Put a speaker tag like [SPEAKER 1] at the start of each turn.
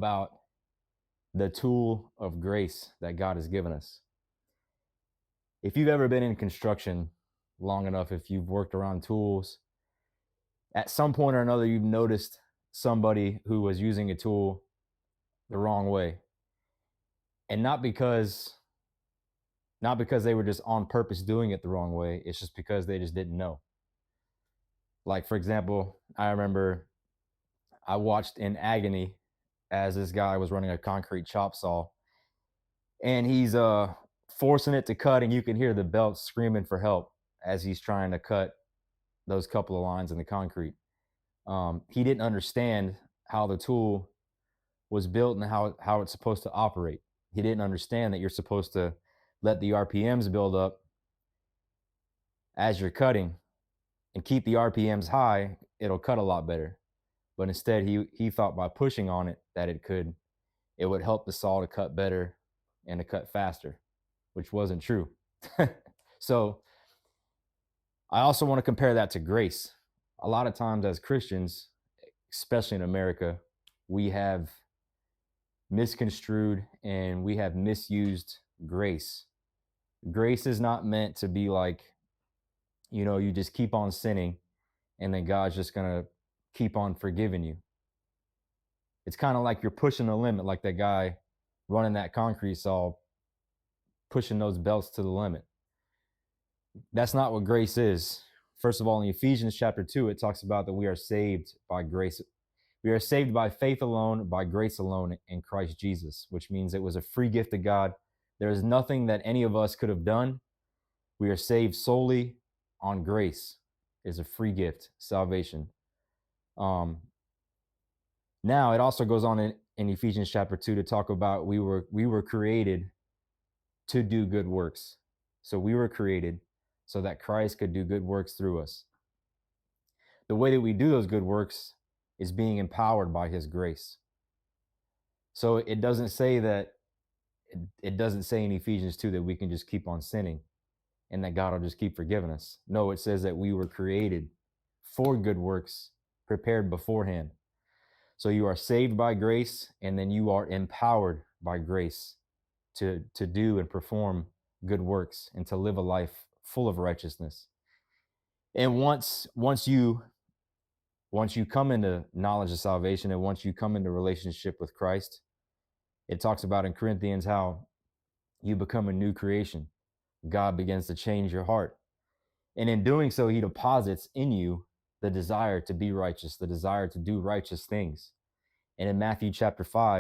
[SPEAKER 1] about the tool of grace that God has given us. If you've ever been in construction long enough, if you've worked around tools, at some point or another, you've noticed somebody who was using a tool the wrong way. And not because they were just on purpose doing it the wrong way, it's just because they just didn't know. Like, for example, I remember I watched in agony as this guy was running a concrete chop saw, and he's forcing it to cut, and you can hear the belt screaming for help as he's trying to cut those couple of lines in the concrete. He didn't understand how the tool was built and how it's supposed to operate. He didn't understand that you're supposed to let the RPMs build up as you're cutting and keep the RPMs high. It'll cut a lot better. But instead, he thought by pushing on it that it would help the saw to cut better and to cut faster, which wasn't true. So I also want to compare that to grace. A lot of times as Christians, especially in America, we have misconstrued and we have misused grace. Grace is not meant to be like, you just keep on sinning and then God's just going to keep on forgiving you. It's kind of like you're pushing the limit, like that guy running that concrete saw, pushing those belts to the limit. That's not what grace is. First of all, in Ephesians chapter 2, it talks about that we are saved by grace. We are saved by faith alone, by grace alone in Christ Jesus, which means it was a free gift of God. There is nothing that any of us could have done. We are saved solely on grace. It is a free gift, salvation. Now it also goes on in Ephesians chapter 2 to talk about we were created to do good works. So we were created so that Christ could do good works through us. The way that we do those good works is being empowered by his grace. So it doesn't say in Ephesians 2 that we can just keep on sinning and that God will just keep forgiving us. No, it says that we were created for good works prepared beforehand. So you are saved by grace, and then you are empowered by grace to do and perform good works and to live a life full of righteousness. And once you come into knowledge of salvation, and once you come into relationship with Christ, it talks about in Corinthians how you become a new creation. God begins to change your heart. And in doing so, he deposits in you the desire to be righteous, the desire to do righteous things. And in Matthew chapter 5,